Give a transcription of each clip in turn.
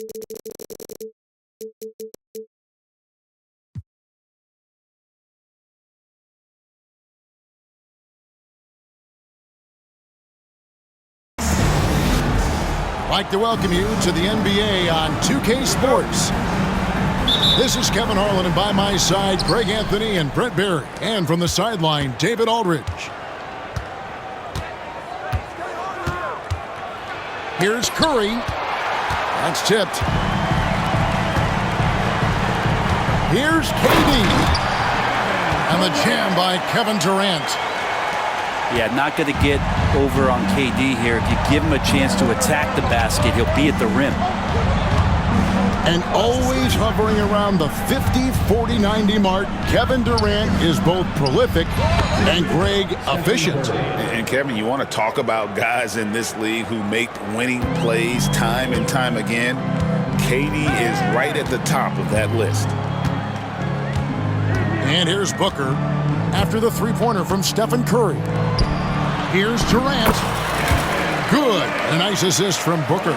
I'd like to welcome you to the NBA on 2K Sports. This is Kevin Harlan, and by my side, Greg Anthony and Brent Barry. And from the sideline, David Aldridge. Here's Curry. That's tipped. Here's KD. And the jam by Kevin Durant. Yeah, not going to get over on KD here. If you give him a chance to attack the basket, he'll be at the rim. And always hovering around the 50, 40, 90 mark, Kevin Durant is both prolific and, Greg, efficient. And Kevin, you want to talk about guys in this league who make winning plays time and time again? KD is right at the top of that list. And here's Booker after the three-pointer from Stephen Curry. Here's Durant. Good. A nice assist from Booker.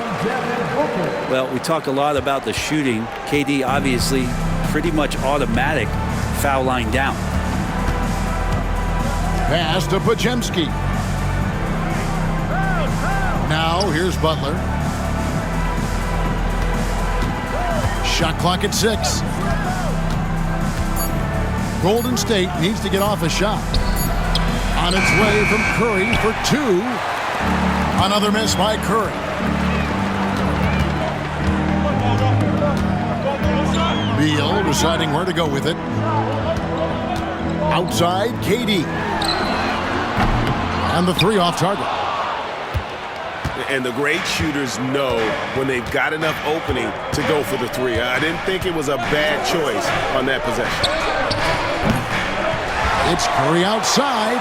Well, we talk a lot about the shooting. KD obviously pretty much automatic foul line down. Pass to Podziemski. Now here's Butler. Shot clock at 6. Golden State needs to get off a shot. On its way from Curry for 2. Another miss by Curry. Beal deciding where to go with it. Outside, KD. And the 3 off target. And the great shooters know when they've got enough opening to go for the 3. I didn't think it was a bad choice on that possession. It's Curry outside.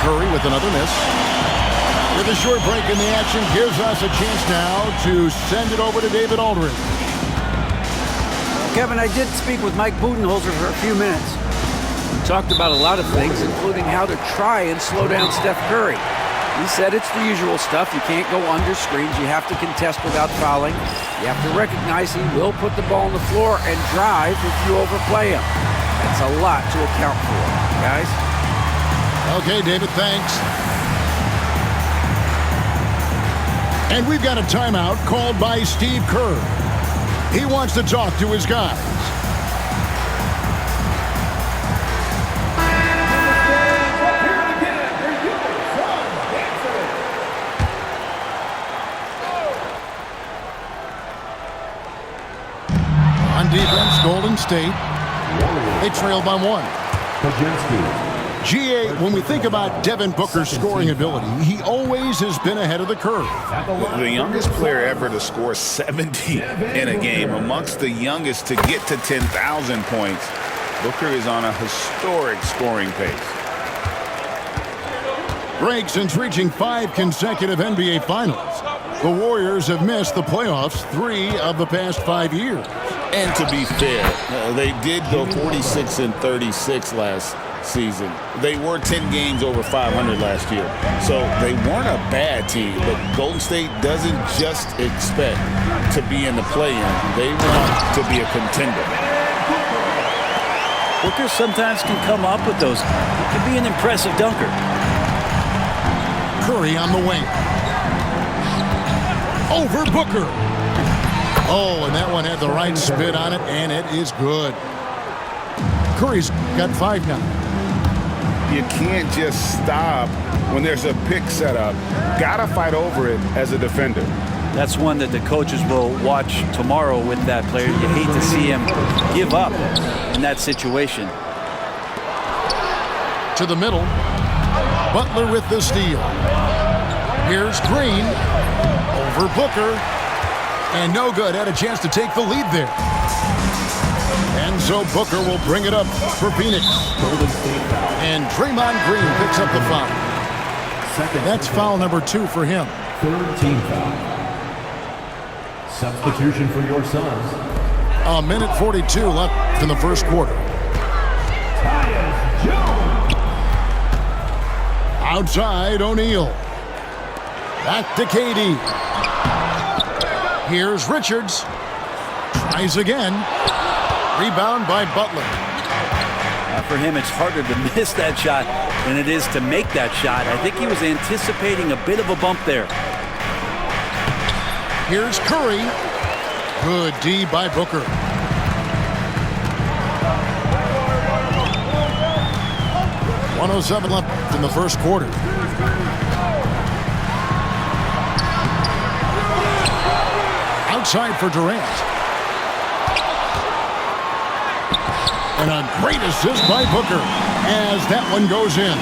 Curry with another miss. With a short break in the action, gives us a chance now to send it over to David Aldridge. Kevin, I did speak with Mike Budenholzer for a few minutes. We talked about a lot of things, including how to try and slow down Steph Curry. He said it's the usual stuff. You can't go under screens. You have to contest without fouling. You have to recognize he will put the ball on the floor and drive if you overplay him. That's a lot to account for, guys. Okay, David, thanks. And we've got a timeout called by Steve Kerr. He wants to talk to his guys. On defense, Golden State. They trail by 1. GA, when we think about Devin Booker's scoring ability, he always has been ahead of the curve. The youngest player ever to score 70 in a game, amongst the youngest to get to 10,000 points. Booker is on a historic scoring pace. Greg, since reaching 5 consecutive NBA Finals, the Warriors have missed the playoffs 3 of the past 5 years. And to be fair, they did go 46-36 last season. They were 10 games over 500 last year. So they weren't a bad team, but Golden State doesn't just expect to be in the play-in. They want to be a contender. Booker sometimes can come up with those. He can be an impressive dunker. Curry on the wing. Over Booker. Oh, and that one had the right spin on it, and it is good. Curry's got 5 now. You can't just stop when there's a pick set up. Gotta fight over it as a defender. That's one that the coaches will watch tomorrow with that player. You hate to see him give up in that situation. To the middle. Butler with the steal. Here's Green. Over Booker. And no good. Had a chance to take the lead there. And so Booker will bring it up for Phoenix. And Draymond Green picks up the foul. That's foul number 2 for him. 3rd team foul. Substitution for your Suns. A minute 42 left in the first quarter. Tyus Jones. Outside, O'Neal. Back to KD. Here's Richards. Tries again. Rebound by Butler. For him, it's harder to miss that shot than it is to make that shot. I think he was anticipating a bit of a bump there. Here's Curry. Good D by Booker. .107 left in the first quarter. Outside for Durant. And a great assist by Booker as that one goes in.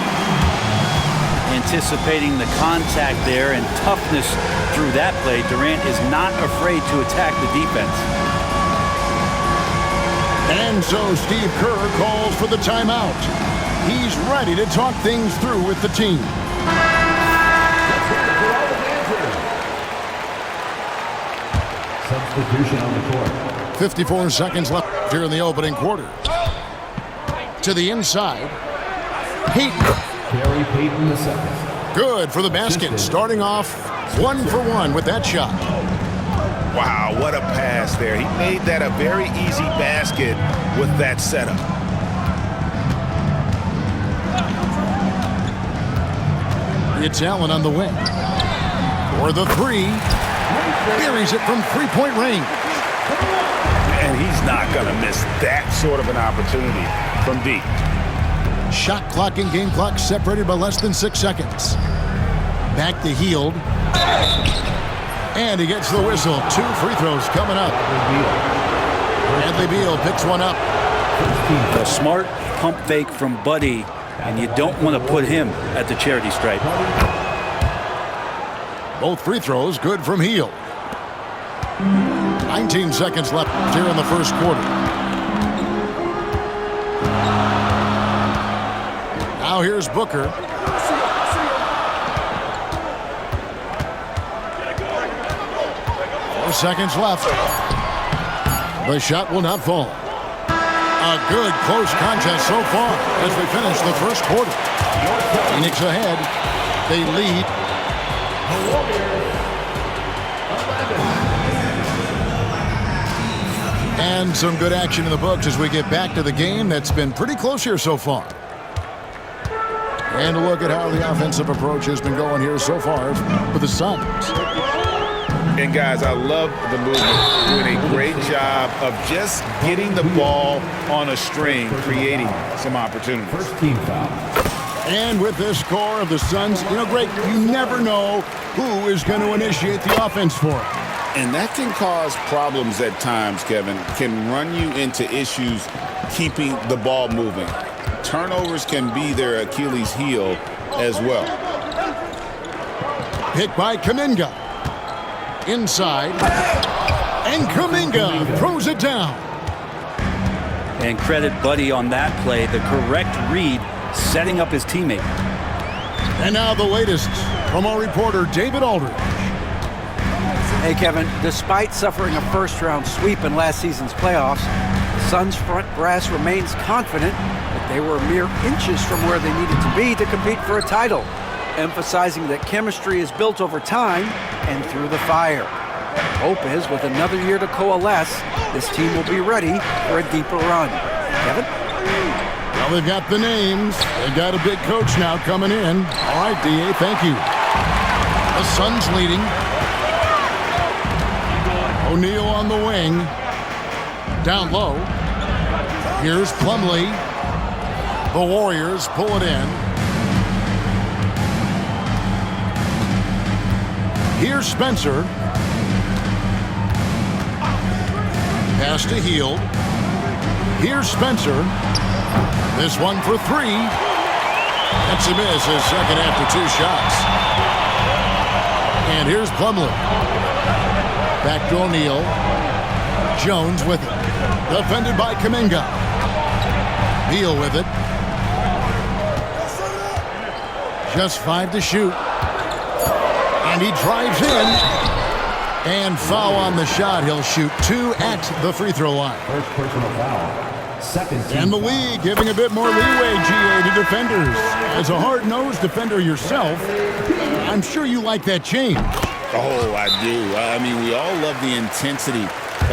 Anticipating the contact there and toughness through that play, Durant is not afraid to attack the defense. And so Steve Kerr calls for the timeout. He's ready to talk things through with the team. Substitution on the court. 54 seconds left here in the opening quarter. To the inside. Payton. Gary Payton II. Good for the basket. Starting off 1 for 1 with that shot. Wow, what a pass there. He made that a very easy basket with that setup. It's Allen on the wing. For the three. Buries it from three-point range. And he's not going to miss that sort of an opportunity from deep. Shot clock and game clock separated by less than 6 seconds. Back to Hield. And he gets the whistle. 2 free throws coming up. Bradley Beal picks one up. A smart pump fake from Buddy, and you don't want to put him at the charity stripe. Both free throws good from Hield. 19 seconds left here in the first quarter. Now here's Booker. Seconds left. The shot will not fall. A good close contest so far as we finish the first quarter. Phoenix ahead. They lead. And some good action in the books as we get back to the game that's been pretty close here so far. And a look at how the offensive approach has been going here so far with the Suns. And guys, I love the movement. Doing a great job of just getting the ball on a string, creating some opportunities. First team foul. And with this score of the Suns, Greg, you never know who is going to initiate the offense for it. And that can cause problems at times, Kevin. Can run you into issues keeping the ball moving. Turnovers can be their Achilles heel as well. Hit by Kuminga. Inside. And Kuminga throws it down. And credit Buddy on that play. The correct read, setting up his teammate. And now the latest from our reporter, David Aldridge. Hey, Kevin, despite suffering a first-round sweep in last season's playoffs, the Suns' front brass remains confident that they were mere inches from where they needed to be to compete for a title, emphasizing that chemistry is built over time and through the fire. Hope is, with another year to coalesce, this team will be ready for a deeper run. Kevin? Well, they've got the names. They've got a big coach now coming in. All right, D.A., thank you. The Suns leading. O'Neal on the wing. Down low. Here's Plumlee. The Warriors pull it in. Here's Spencer. Pass to Hield. Here's Spencer. This one for three. That's a miss, his second after 2 shots. And here's Plumlee. Back to O'Neal. Jones with it. Defended by Kuminga. Beal with it. Just 5 to shoot. And he drives in. And foul on the shot. He'll shoot 2 at the free throw line. First personal foul. Second team And the foul. league giving a bit more leeway, GA, to defenders. As a hard-nosed defender yourself, I'm sure you like that change. Oh, I do. I mean, we all love the intensity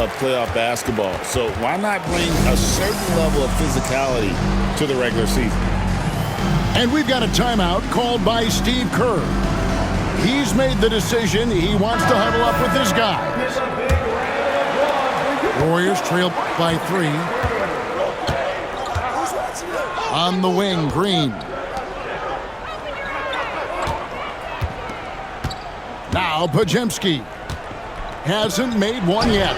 of playoff basketball. So why not bring a certain level of physicality to the regular season? And we've got a timeout called by Steve Kerr. He's made the decision he wants to huddle up with his guys. Warriors trail by 3. On the wing, Green. Now Podziemski. Hasn't made one yet.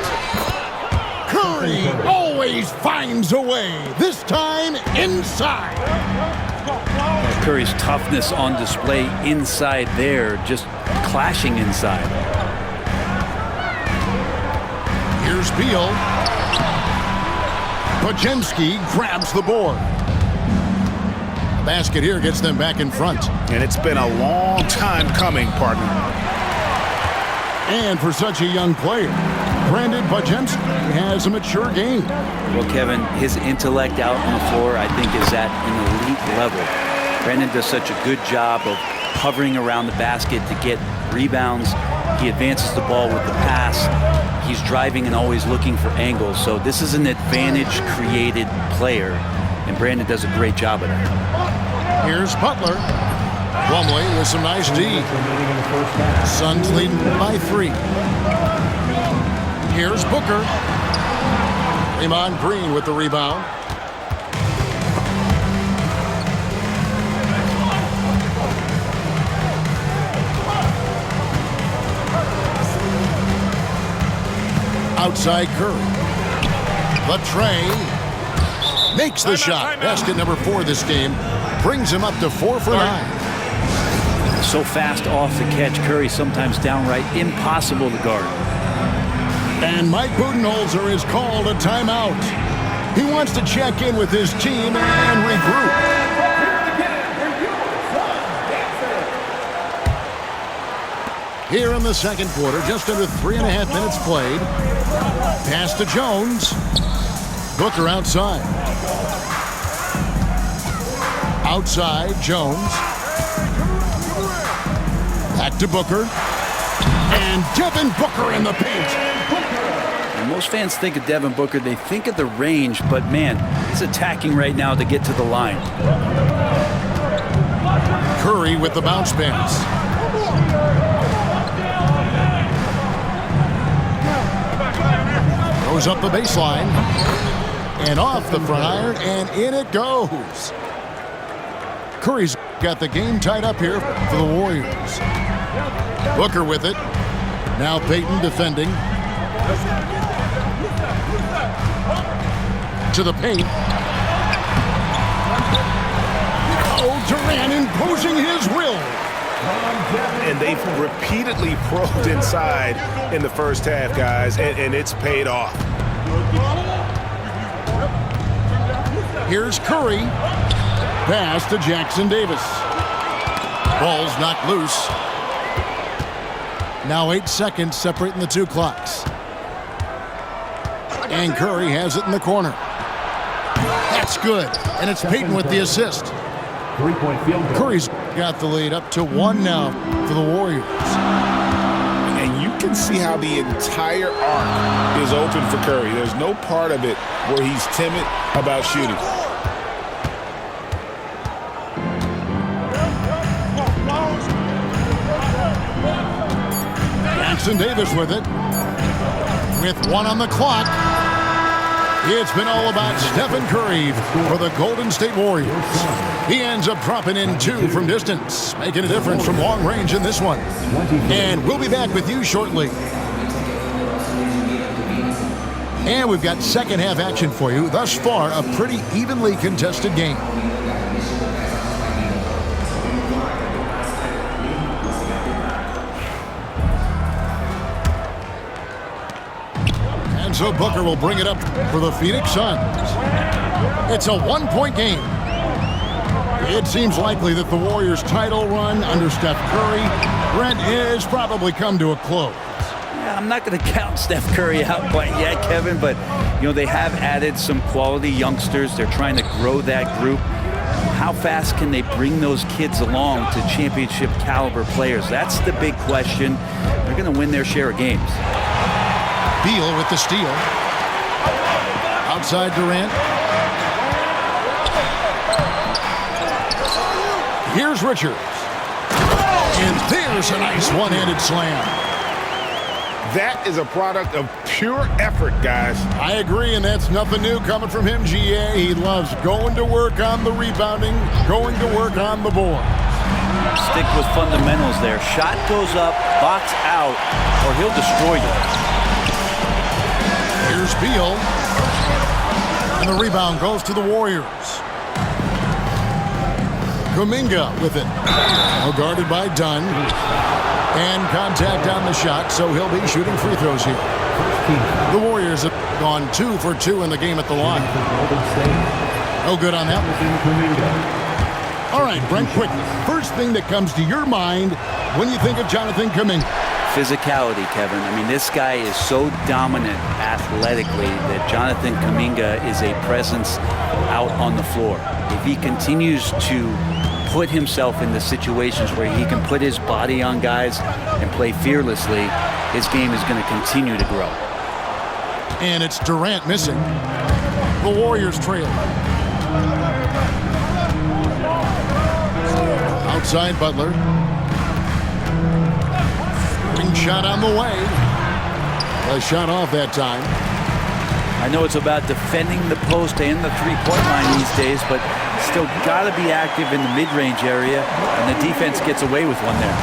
Curry always finds a way. This time inside. Curry's toughness on display inside there, just clashing inside. Here's Beal. Podziemski grabs the board. The basket here gets them back in front. And it's been a long time coming, partner. And for such a young player, Brandon Podziemski has a mature game. Well, Kevin, his intellect out on the floor, I think, is at an elite level. Brandon does such a good job of hovering around the basket to get rebounds. He advances the ball with the pass. He's driving and always looking for angles. So this is an advantage-created player, and Brandon does a great job of that. Here's Butler. Plumlee with some nice D. Suns leading by 3. Here's Booker. Draymond Green with the rebound. Outside Curry. The tray. Makes the shot. Basket number 4 this game. Brings him up to 4 for 9. So fast off the catch, Curry sometimes downright impossible to guard. And Mike Budenholzer is called a timeout. He wants to check in with his team and regroup. Here in the second quarter, just under 3.5 minutes played. Pass to Jones. Booker outside. Outside, Jones. Back to Booker. And Devin Booker in the paint. And most fans think of Devin Booker, they think of the range, but man, he's attacking right now to get to the line. Curry with the bounce pass. Goes up the baseline. And off the front iron, and in it goes. Curry's got the game tied up here for the Warriors. Booker with it. Now Payton defending. To the paint. Oh, Durant imposing his will. And they've repeatedly probed inside in the first half, guys, and it's paid off. Here's Curry. Pass to Jackson Davis. Ball's knocked loose. Now 8 seconds separating the 2 clocks. And Curry has it in the corner. That's good. And it's Payton with the assist. 3-point field goal. Curry's got the lead up to 1 now for the Warriors. And you can see how the entire arc is open for Curry. There's no part of it where he's timid about shooting. Jackson Davis with it. With 1 on the clock. It's been all about Stephen Curry for the Golden State Warriors. He ends up dropping in 2 from distance, making a difference from long range in this one. And we'll be back with you shortly. And we've got second half action for you. Thus far, a pretty evenly contested game. And so Booker will bring it up for the Phoenix Suns. It's a 1-point game. It seems likely that the Warriors' title run under Steph Curry, Brent, is probably come to a close. I'm not going to count Steph Curry out quite yet, Kevin, but you know they have added some quality youngsters. They're trying to grow that group. How fast can they bring those kids along to championship caliber players? That's the big question. they're going to win their share of games. Beal with the steal. Outside Durant. Here's Richards. And there's a nice one-handed slam. That is a product of pure effort, guys. I agree, and that's nothing new coming from him, GA. He loves going to work on the rebounding, going to work on the board. Stick with fundamentals there. Shot goes up, box out, or he'll destroy you. Here's Beal. And the rebound goes to the Warriors. Kuminga with it. Well guarded by Dunn. And contact on the shot, so he'll be shooting free throws here. The Warriors have gone 2 for 2 in the game at the line. No good on that one. All right, Brent, quickly. First thing that comes to your mind when you think of Jonathan Kuminga. Physicality, Kevin. I mean, this guy is so dominant athletically that Jonathan Kuminga is a presence out on the floor. If he continues to put himself in the situations where he can put his body on guys and play fearlessly, his game is going to continue to grow. And it's Durant missing. The Warriors trail. Outside Butler. Ring shot on the way. A shot off that time. I know it's about defending the post and the three-point line these days, but still got to be active in the mid-range area, and the defense gets away with one there.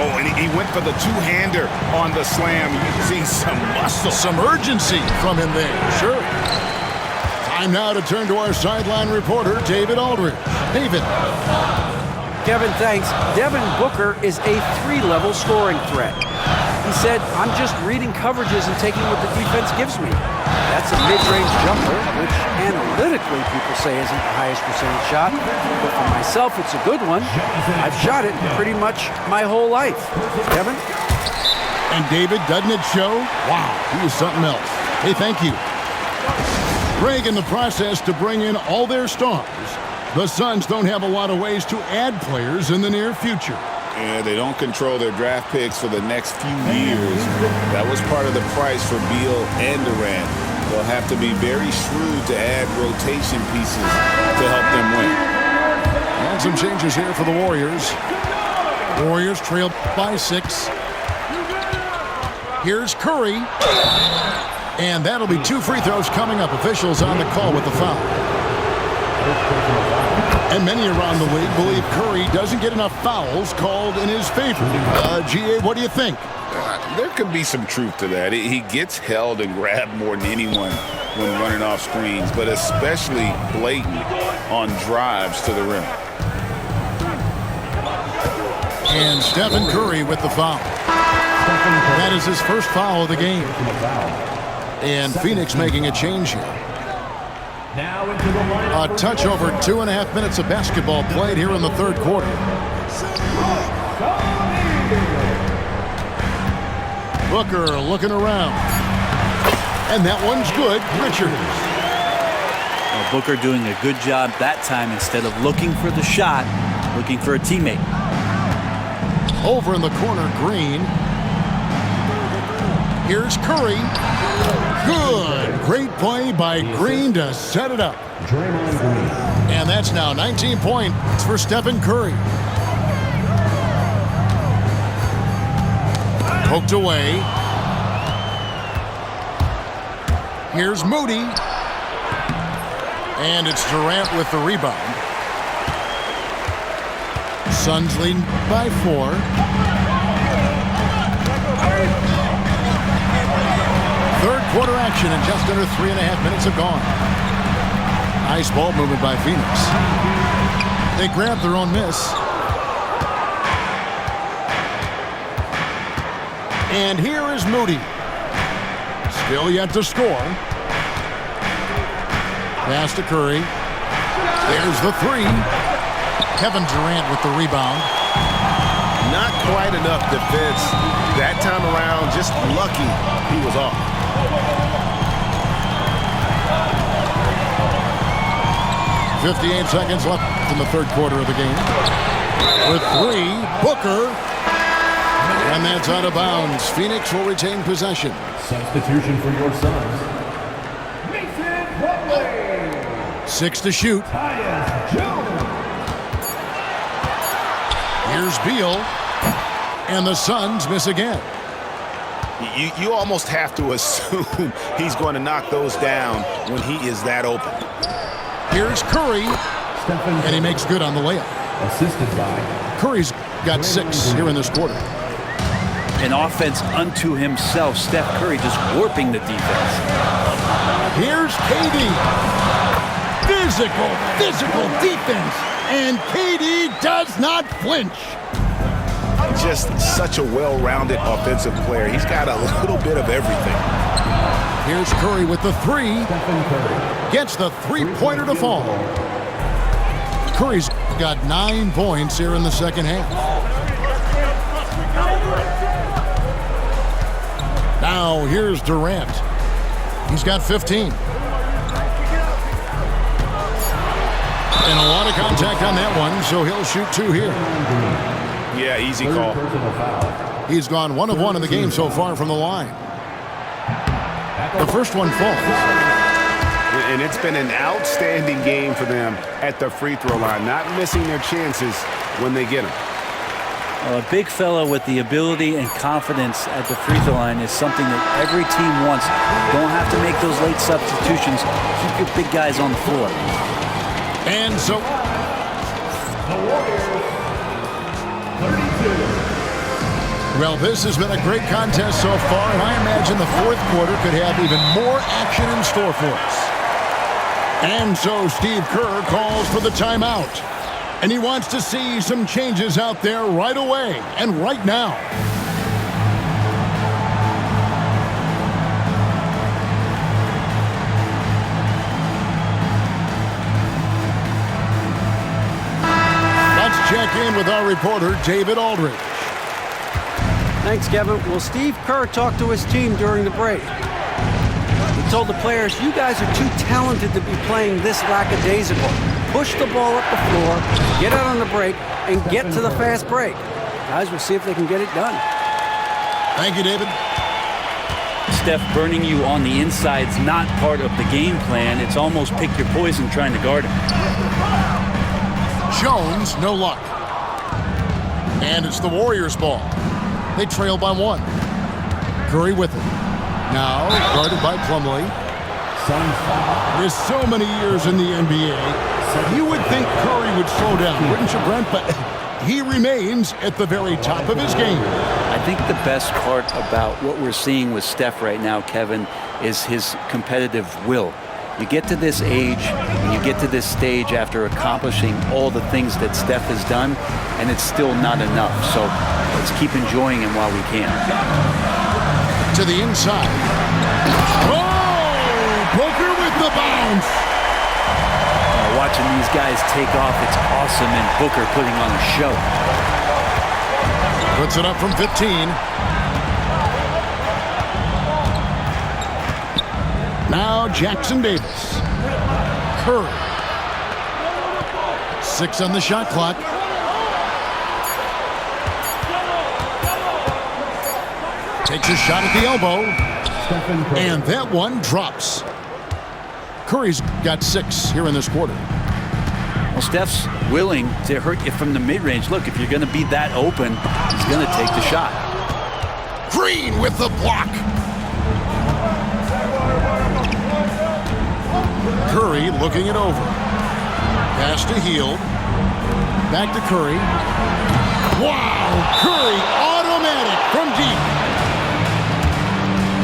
Oh, and he went for the two-hander on the slam. You can see some muscle. Some urgency from him there. Sure. Time now to turn to our sideline reporter, David Aldridge. David. Kevin, thanks. Devin Booker is a 3-level scoring threat. He said, I'm just reading coverages and taking what the defense gives me. That's a mid-range jumper, which analytically people say isn't the highest percentage shot. But for myself, it's a good one. I've shot it pretty much my whole life. Kevin? And David, doesn't it show? Wow, he is something else. Hey, thank you. Greg, in the process to bring in all their stars, the Suns don't have a lot of ways to add players in the near future. Yeah, they don't control their draft picks for the next few years. That was part of the price for Beal and Durant. They'll have to be very shrewd to add rotation pieces to help them win. And some changes here for the Warriors. Warriors trail by 6. Here's Curry. And that'll be 2 free throws coming up. Officials on the call with the foul. And many around the league believe Curry doesn't get enough fouls called in his favor. GA, what do you think? There could be some truth to that. He gets held and grabbed more than anyone when running off screens, but especially blatant on drives to the rim. And Stephen Curry with the foul. That is his first foul of the game. And Phoenix making a change here. A touch over 2.5 minutes of basketball played here in the third quarter. Booker looking around. And that one's good. Richards. Well, Booker doing a good job that time. Instead of looking for the shot, looking for a teammate. Over in the corner, Green. Here's Curry. Good. Great play by Green to set it up. And that's now 19 points for Stephen Curry. Poked away. Here's Moody. And it's Durant with the rebound. Suns leading by 4. Third quarter action, and just under 3.5 minutes have gone. Nice ball movement by Phoenix. They grabbed their own miss. And here is Moody. Still yet to score. Pass to Curry. There's the 3. Kevin Durant with the rebound. Not quite enough defense that time around. Just lucky he was off. .58 seconds left in the third quarter of the game. With 3, Booker. And that's out of bounds. Phoenix will retain possession. Substitution for your Suns. Mason Plumlee. 6 to shoot. Tyus Jones. Here's Beal. And the Suns miss again. You almost have to assume he's going to knock those down when he is that open. Here's Curry. Stephen And he makes good on the layup. assisted by Curry's got 6 here in this quarter. An offense unto himself. Steph Curry just warping the defense. Here's KD. Physical defense. And KD does not flinch. Just such a well-rounded offensive player. He's got a little bit of everything. Here's Curry with the 3. Stephen Curry. Gets the three-pointer to fall. Curry's got 9 points here in the second half. Now here's Durant. He's got 15. And a lot of contact on that one, so he'll shoot 2 here. Yeah, easy call. Personal foul. He's gone 1 of 1 in the game so far from the line. The first one falls. And it's been an outstanding game for them at the free throw line, not missing their chances when they get them. A big fellow with the ability and confidence at the free throw line is something that every team wants. Don't have to make those late substitutions. Keep your big guys on the floor. And so The Warriors. 32. well, this has been a great contest so far, and I imagine the fourth quarter could have even more action in store for us. And so Steve Kerr calls for the timeout. And he wants to see some changes out there right away and right now. Let's check in with our reporter, David Aldridge. Thanks, Kevin. Well, Steve Kerr talked to his team during the break. He told the players, you guys are too talented to be playing this lackadaisical. Push the ball up the floor, get out on the break, and get to the fast break. Guys, we'll see if they can get it done. Thank you, David. Steph burning you on the inside's not part of the game plan. It's almost pick your poison trying to guard him. Jones, no luck. And it's the Warriors' ball. They trail by 1. Curry with it. Now guarded by Plumlee. Suns foul. With so many years in the NBA, you would think Curry would slow down, wouldn't you, Brent? But he remains at the very top of his game. I think the best part about what we're seeing with Steph right now, Kevin, is his competitive will. You get to this age and you get to this stage after accomplishing all the things that Steph has done, and it's still not enough. So let's keep enjoying him while we can. To the inside. Oh! Booker with the bounce. Watching these guys take off, it's awesome, and Booker putting on a show. Puts it up from 15. Now Jackson Davis. Curry. 6 on the shot clock. Takes a shot at the elbow. Stephen Curry. And that one drops. Curry's got 6 here in this quarter. Well, Steph's willing to hurt you from the mid-range. Look, if you're going to be that open, he's going to take the shot. Green with the block. Curry looking it over. Pass to Hield. Back to Curry. Wow! Curry automatic from deep.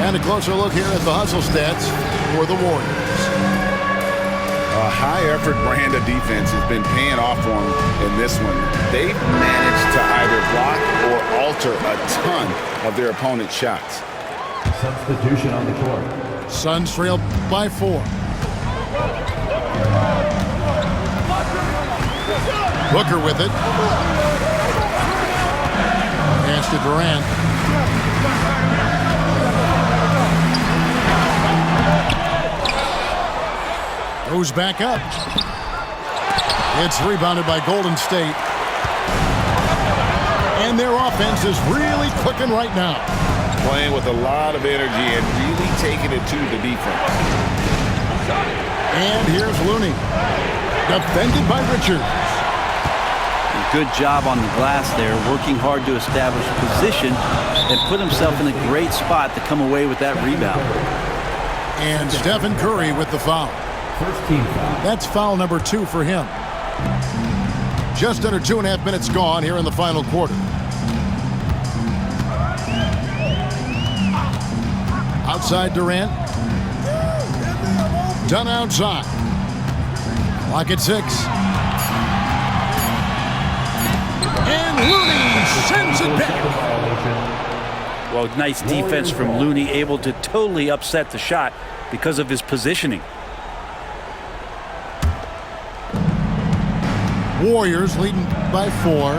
And a closer look here at the hustle stats for the Warriors. A high-effort brand of defense has been paying off for them in this one. They've managed to either block or alter a ton of their opponent's shots. Substitution on the court. Suns trail by 4. Booker with it. Pass to Durant. Goes back up. It's rebounded by Golden State. And their offense is really clicking right now. Playing with a lot of energy and really taking it to the defense. And here's Looney. Defended by Richards. Good job on the glass there, working hard to establish position and put himself in a great spot to come away with that rebound. And Stephen Curry with the foul. First team foul. That's foul number 2 for him. Just under 2.5 minutes gone here in the final quarter. Outside Durant. Done outside. Clock at 6. And Looney sends it back. Well, nice defense from Looney, able to totally upset the shot because of his positioning. Warriors leading by 4.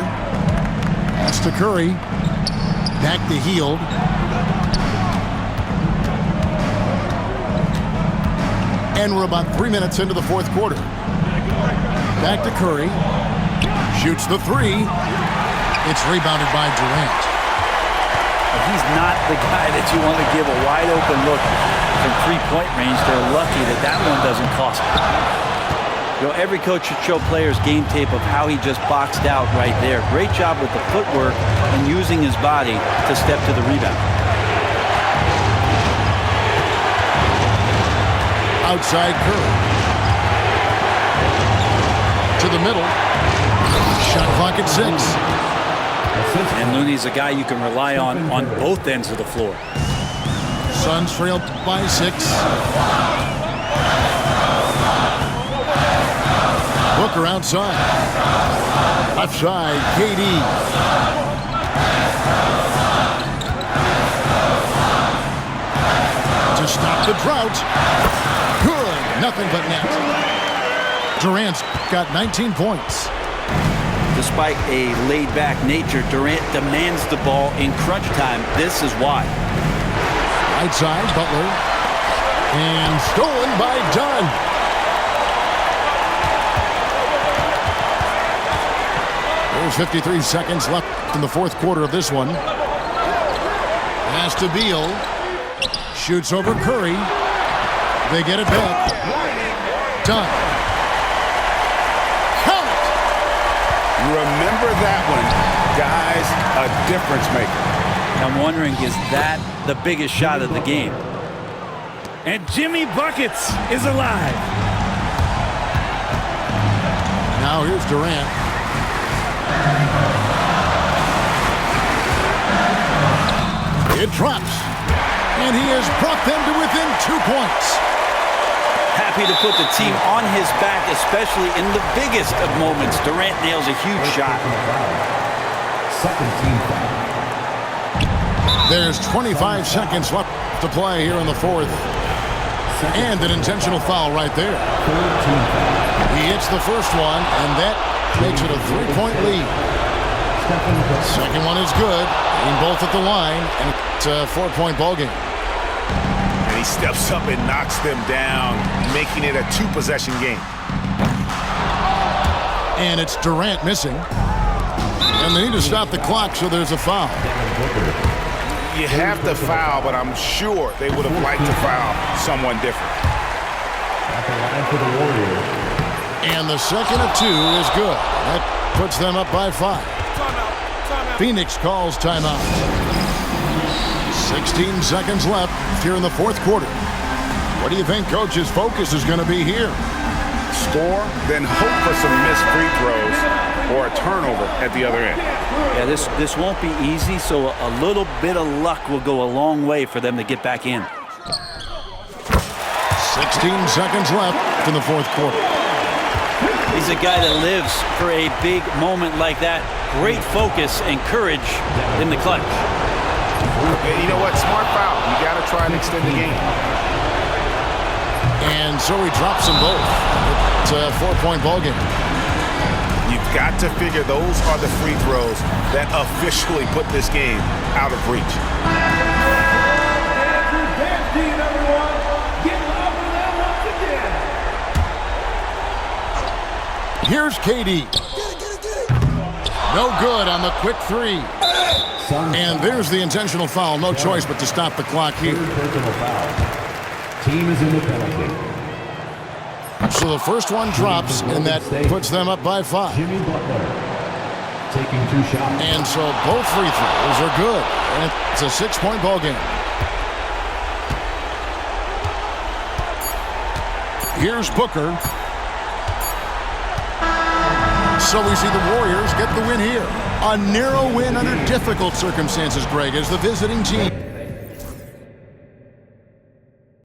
That's to Curry. Back to Hield. And we're about 3 minutes into the fourth quarter. Back to Curry. Shoots the 3. It's rebounded by Durant. He's not the guy that you want to give a wide open look from three-point range. They're lucky that that one doesn't cost them. You know, every coach should show players game tape of how he just boxed out right there. Great job with the footwork and using his body to step to the rebound. Outside Curry. To the middle. Shot clock at 6. And Looney's a guy you can rely on both ends of the floor. Suns trail by 6. Booker outside. Left side, KD. To stop the drought. Good. Nothing but net. Durant's got 19 points. Despite a laid-back nature, Durant demands the ball in crunch time. This is why. Right side, Butler. And stolen by Dunn. There's 53 seconds left in the fourth quarter of this one. Pass to Beal. Shoots over Curry. They get it back. Dunn. Remember that one, guys, a difference maker. I'm wondering, is that the biggest shot of the game? And Jimmy Buckets is alive. Now here's Durant. It drops. And he has brought them to within 2 points. Happy to put the team on his back, especially in the biggest of moments. Durant nails a huge shot. Second team foul. There's 25 seconds left to play here in the fourth. And an intentional foul right there. Third team foul. He hits the first one, and that makes it a 3-point lead. Second one is good. Aim both at the line, and it's a 4-point ball game. And he steps up and knocks them down, making it a 2-possession game. And it's Durant missing. And they need to stop the clock, so there's a foul. You have to foul, but I'm sure they would have liked to foul someone different. At the line for the Warriors. And the second of 2 is good. That puts them up by 5. Phoenix calls timeout. 16 seconds left here in the fourth quarter. What do you think Coach's focus is going to be here? Score, then hope for some missed free throws or a turnover at the other end. Yeah, this won't be easy, so a little bit of luck will go a long way for them to get back in. 16 seconds left in the fourth quarter. He's a guy that lives for a big moment like that. Great focus and courage in the clutch. And you know what? Smart foul. You got to try and extend the game. And so he drops them both. It's a 4-point ball game. You've got to figure those are the free throws that officially put this game out of reach. Here's KD. No good on the quick three. Suns And foul. there's the intentional foul. No choice but to stop the clock here. Third personal foul. Team is in the penalty. So the first one drops, and that puts them up by 5. Jimmy Butler taking 2 shots. And so both free throws are good. And it's a 6-point ball game. Here's Booker. So we see the Warriors get the win here. A narrow win under difficult circumstances, Greg, as the visiting team.